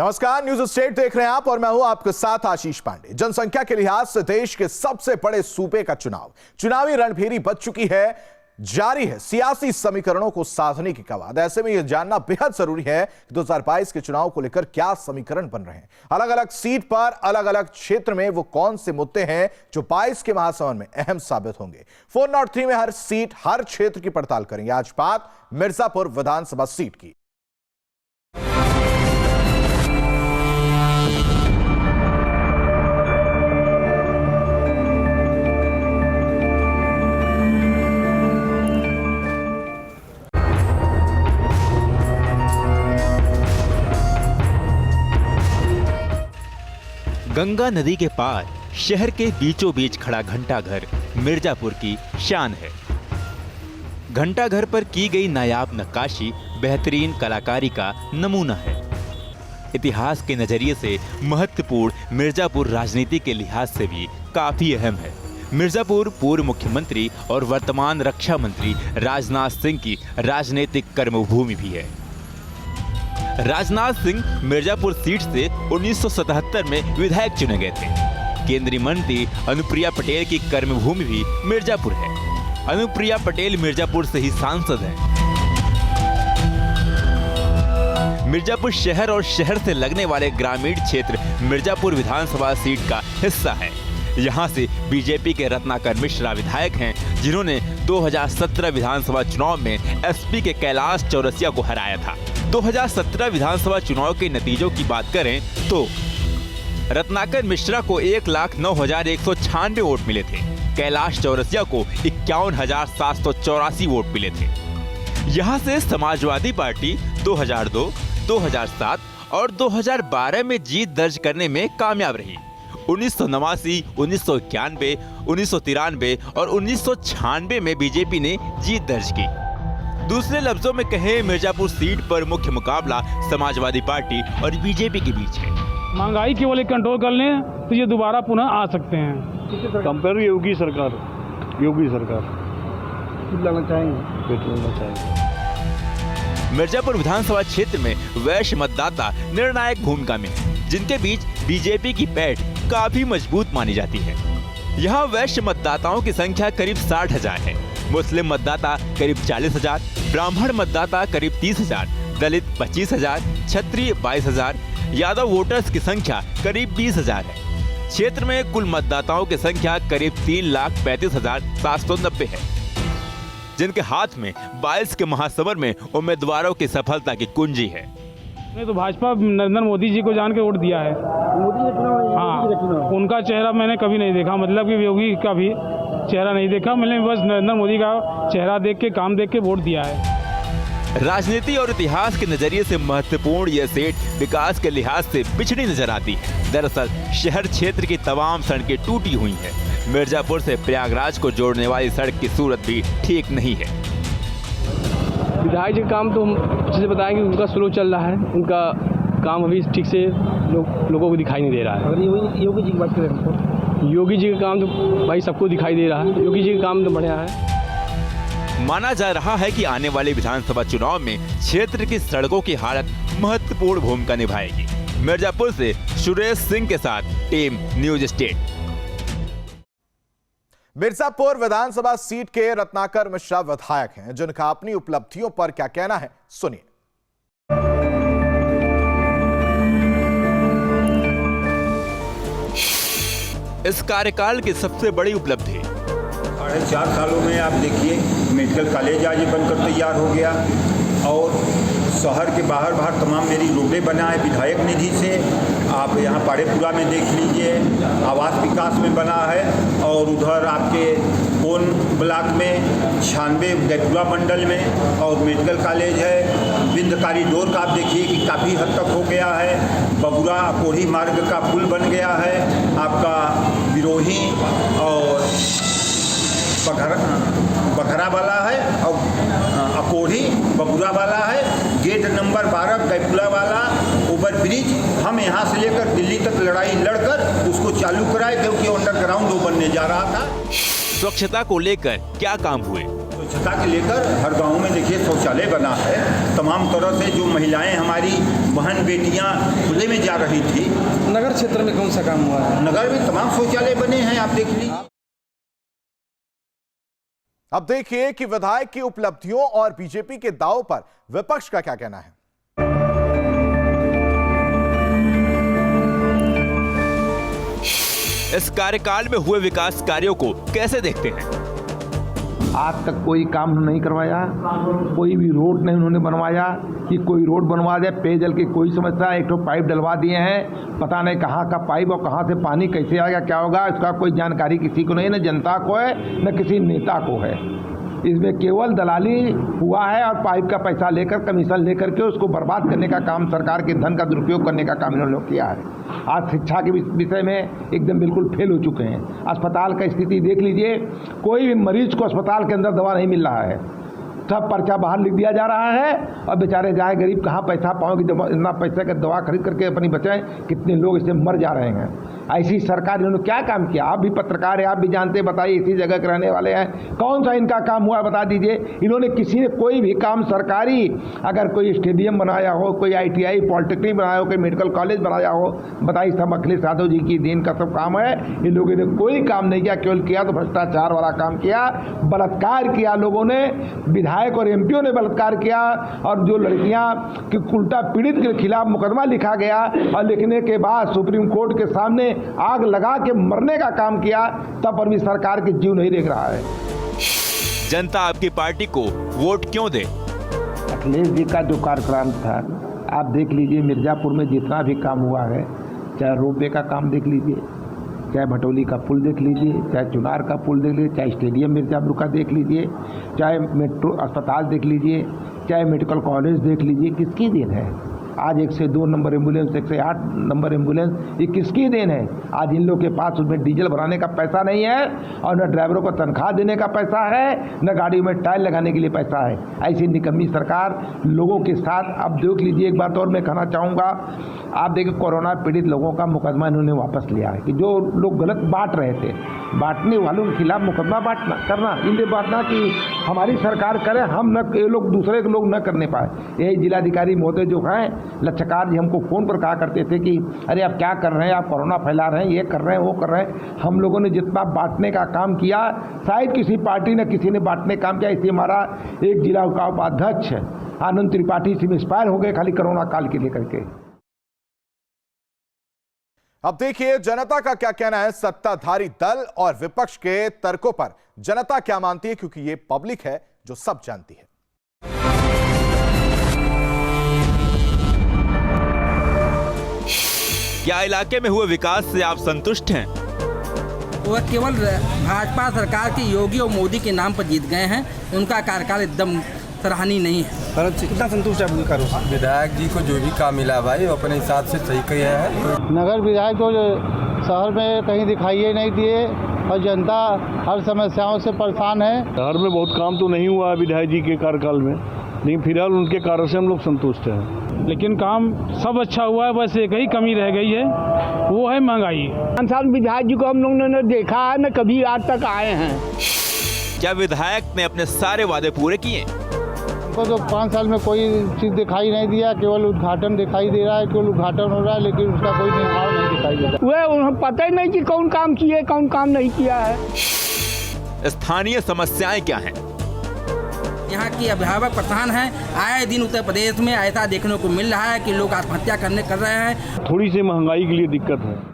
नमस्कार, news state देख रहे हैं आप और मैं हूं आपके साथ आशीष पांडे। जनसंख्या के लिहाज से देश के सबसे बड़े सूबे का चुनावी रणभेरी बच चुकी है, जारी है सियासी समीकरणों को साधने की कवायद। ऐसे में यह जानना बेहद जरूरी है कि 2022 के चुनाव को लेकर क्या समीकरण बन रहे हैं। अलग अलग सीट पर अलग अलग क्षेत्र में वो कौन से मुद्दे हैं जो 22 के महासमर में अहम साबित होंगे। 403 में हर सीट, हर क्षेत्र की पड़ताल करेंगे। आज बात मिर्जापुर विधानसभा सीट की। गंगा नदी के पार शहर के बीचों बीच खड़ा घंटाघर मिर्जापुर की शान है। घंटाघर पर की गई नायाब नक्काशी बेहतरीन कलाकारी का नमूना है। इतिहास के नजरिए से महत्वपूर्ण मिर्जापुर राजनीति के लिहाज से भी काफी अहम है। मिर्जापुर पूर्व मुख्यमंत्री और वर्तमान रक्षा मंत्री राजनाथ सिंह की राजनीतिक कर्मभूमि भी है। राजनाथ सिंह मिर्जापुर सीट से 1977 में विधायक चुने गए थे। केंद्रीय मंत्री अनुप्रिया पटेल की कर्मभूमि भी मिर्जापुर है। अनुप्रिया पटेल मिर्जापुर से ही सांसद हैं। मिर्जापुर शहर और शहर से लगने वाले ग्रामीण क्षेत्र मिर्जापुर विधानसभा सीट का हिस्सा है। यहाँ से बीजेपी के रत्नाकर मिश्रा विधायक हैं, जिन्होंने 2017 विधानसभा चुनाव में एसपी के कैलाश चौरसिया को हराया था। 2017 विधानसभा चुनाव के नतीजों की बात करें तो रत्नाकर मिश्रा को 1,09,196 वोट मिले थे। कैलाश चौरसिया को 51,784 वोट मिले थे। यहाँ से समाजवादी पार्टी 2002, 2007 और 2012 में जीत दर्ज करने में कामयाब रही। 1989, 1991, 1993 और 1996 में बीजेपी ने जीत दर्ज की। दूसरे लफ्जों में कहें, मिर्जापुर सीट पर मुख्य मुकाबला समाजवादी पार्टी और बीजेपी के बीच है। महंगाई केवल एक कंट्रोल कर लें तो ये दोबारा पुनः आ सकते हैं। कंपेयर योगी सरकार लाना चाहेंगे। मिर्जापुर विधानसभा क्षेत्र में वैश्य मतदाता निर्णायक भूमिका में है, जिनके बीच बीजेपी की पैठ काफी मजबूत मानी जाती है। यहाँ वैश्य मतदाताओं की संख्या करीब 60,000 है। मुस्लिम मतदाता करीब 40,000, ब्राह्मण मतदाता करीब 30,000, दलित 25,000, क्षत्रिय 22,000, यादव वोटर्स की संख्या करीब 20,000 है। क्षेत्र में कुल मतदाताओं की संख्या करीब 3,35,790 है, जिनके हाथ में 22 के महासमर में उम्मीदवारों की सफलता की कुंजी है। मैं तो भाजपा नरेंद्र मोदी जी को जान के वोट दिया है। हाँ, उनका चेहरा मैंने कभी नहीं देखा, मतलब कि योगी का भी चेहरा नहीं देखा। मैंने बस नरेंद्र मोदी का चेहरा देख के, काम देख के वोट दिया है। राजनीति और इतिहास के नजरिए से महत्वपूर्ण यह सीट विकास के लिहाज से पिछड़ी नजर आती है। दरअसल शहर क्षेत्र की तमाम सड़कें टूटी हुई हैं। मिर्जापुर से प्रयागराज को जोड़ने वाली सड़क की सूरत भी ठीक नहीं है। विधायक जी का काम तो हम अच्छे से बताएंगे, उनका स्लो चल रहा है। उनका काम अभी ठीक से लोगों को दिखाई नहीं दे रहा है। अगर योगी जी की बात करें तो योगी जी का काम तो भाई सबको दिखाई दे रहा है। योगी जी का काम तो बढ़िया है। माना जा रहा है कि आने वाले विधानसभा चुनाव में क्षेत्र की सड़कों की हालत महत्वपूर्ण भूमिका निभाएगी। मिर्जापुर से सुरेश सिंह के साथ टीम न्यूज स्टेट। मिर्जापुर विधानसभा सीट के रत्नाकर मिश्रा विधायक हैं, जिनका अपनी उपलब्धियों पर क्या कहना है, सुनिए। इस कार्यकाल की सबसे बड़ी उपलब्धि 4.5 सालों में आप देखिए, मेडिकल कॉलेज आज बनकर तैयार हो गया और शहर के बाहर तमाम मेरी रोडें बना है विधायक निधि से। आप यहाँ पाड़ेपुरा में देख लीजिए, आवास विकास में बना है और उधर आपके कोन ब्लॉक में 96 गैपुरा मंडल में और मेडिकल कॉलेज है। बिंद कॉरिडोर का आप देखिए कि काफ़ी हद तक हो गया है। बबुरा कोढ़ी मार्ग का पुल बन गया है। आपका बिरोही और बखरा वाला है और अकोढ़ी बबुरा वाला है। गेट नंबर 12 गैपुला वाला ओवर ब्रिज हम यहाँ से लेकर दिल्ली तक लड़ाई लड़कर उसको चालू कराए, क्योंकि अंडरग्राउंड वो बनने जा रहा था। स्वच्छता को लेकर क्या काम हुए? स्वच्छता के लेकर हर गांव में देखिए शौचालय बना है। तमाम तरह से जो महिलाएं हमारी बहन बेटियां खुले में जा रही थी। नगर क्षेत्र में कौन सा काम हुआ है? नगर में तमाम शौचालय बने हैं, आप देख लीजिए। अब देखिए कि विधायक की उपलब्धियों और बीजेपी के दावों पर विपक्ष का क्या कहना है। इस कार्यकाल में हुए विकास कार्यों को कैसे देखते हैं? आज तक कोई काम नहीं करवाया, कोई भी रोड नहीं उन्होंने बनवाया कि कोई रोड बनवा दे। पेयजल की कोई समस्या, एक तो पाइप डलवा दिए हैं, पता नहीं कहाँ का पाइप और कहाँ से पानी कैसे आएगा, क्या होगा, इसका कोई जानकारी किसी को नहीं, न जनता को है न किसी नेता को है। इसमें केवल दलाली हुआ है और पाइप का पैसा लेकर, कमीशन लेकर के उसको बर्बाद करने का काम, सरकार के धन का दुरुपयोग करने का काम इन्होंने किया है। आज शिक्षा के विषय में एकदम बिल्कुल फेल हो चुके हैं। अस्पताल का स्थिति देख लीजिए, कोई भी मरीज को अस्पताल के अंदर दवा नहीं मिल रहा है, सब पर्चा बाहर लिख दिया जा रहा है और बेचारे जाए गरीब कहाँ पैसा पाओगे, इतना पैसा का दवा खरीद करके अपनी बचाएं। कितने लोग इससे मर जा रहे हैं। ऐसी सरकार इन्होंने क्या काम किया? आप भी पत्रकार हैं, आप भी जानते हैं, बताइए, इसी जगह के रहने वाले हैं, कौन सा इनका काम हुआ बता दीजिए। इन्होंने किसी ने कोई भी काम सरकारी, अगर कोई स्टेडियम बनाया हो, कोई ITI पॉलिटेक्निक बनाया हो, कोई मेडिकल कॉलेज बनाया हो, बताइए, सब अखिलेश यादव जी की देन का सब काम है। इन लोगों ने कोई काम नहीं किया, केवल किया तो भ्रष्टाचार वाला काम किया, बलात्कार किया लोगों ने, विधायक और MPओ ने बलात्कार किया। और जो लड़कियां कि उल्टा पीड़ित के खिलाफ मुकदमा लिखा गया और लिखने के बाद सुप्रीम कोर्ट के सामने आग लगा के मरने का काम किया, तब पर भी सरकार के जीव नहीं देख रहा है। जनता आपकी पार्टी को वोट क्यों दे? अखिलेश जी का जो कार्यक्रम था, आप देख लीजिए, मिर्जापुर में जितना भी काम हुआ है, चाहे रोपवे का काम देख लीजिए, चाहे भटोली का पुल देख लीजिए, चाहे चुनार का पुल देख लीजिए, चाहे स्टेडियम मिर्जापुर का देख लीजिए, चाहे मेट्रो अस्पताल देख लीजिए, चाहे मेडिकल कॉलेज देख लीजिए, किसकी देन है? आज 102 नंबर एम्बुलेंस, 108 नंबर एम्बुलेंस, ये किसकी देन है? आज इन लोग के पास उसमें डीजल भराने का पैसा नहीं है और न ड्राइवरों को तनख्वाह देने का पैसा है, न गाड़ियों में टायर लगाने के लिए पैसा है। ऐसी निकम्मी सरकार लोगों के साथ। अब देख लीजिए, एक बात और मैं कहना चाहूँगा, आप देखिए, कोरोना पीड़ित लोगों का मुकदमा इन्होंने वापस लिया है कि जो लोग गलत बांट रहे थे, बांटने वालों के खिलाफ मुकदमा करना, इनसे बांटना कि हमारी सरकार करे, हम न, ये लोग दूसरे के लोग न करने पाए। यही जिलाधिकारी महोदय जो हैं लच्छकार जी हमको फ़ोन पर कहा करते थे कि अरे आप क्या कर रहे हैं, आप कोरोना फैला रहे हैं, ये कर रहे हैं, वो कर रहे हैं। हम लोगों ने जितना बांटने का काम किया, शायद किसी पार्टी ने किसी ने बांटने काम किया। इसलिए हमारा एक जिला का उपाध्यक्ष आनंद त्रिपाठी से इंस्पायर हो गए खाली कोरोना काल के लेकर के। अब देखिए जनता का क्या कहना है सत्ताधारी दल और विपक्ष के तर्कों पर। जनता क्या मानती है, क्योंकि ये पब्लिक है जो सब जानती है। क्या इलाके में हुए विकास से आप संतुष्ट हैं? वो केवल भाजपा सरकार के योगी और मोदी के नाम पर जीत गए हैं, उनका कार्यकाल एकदम सराहनीय नहीं है। कितना संतुष्ट है आपके कार्यों से? विधायक जी को जो भी काम मिला भाई वो अपने हिसाब से सही किया है। नगर विधायक को शहर में कहीं दिखाई नहीं दिए और जनता हर समस्याओं से परेशान है। शहर में बहुत काम तो नहीं हुआ है विधायक जी के कार्यकाल में, लेकिन फिलहाल उनके कार्य से हम लोग संतुष्ट हैं। लेकिन काम सब अच्छा हुआ है, बस एक ही कमी रह गई है, वो है महंगाई। 5 साल विधायक जी को हम लोगों ने देखा है, न कभी आज तक आए हैं। क्या विधायक ने अपने सारे वादे पूरे किए? हमको तो 5 साल में कोई चीज़ दिखाई नहीं दिया, केवल उद्घाटन दिखाई दे रहा है, केवल उद्घाटन हो रहा है, लेकिन उसका कोई निर्माण नहीं दिखाई दे रहा। वह उन्हें पता ही नहीं कि कौन काम किए, कौन काम नहीं किया है। स्थानीय समस्याएं क्या हैं? यहाँ की अभिभावक प्रधान हैं, आए दिन उत्तर प्रदेश में ऐसा देखने को मिल रहा है कि लोग आत्महत्या कर रहे हैं। थोड़ी सी महंगाई के लिए दिक्कत है।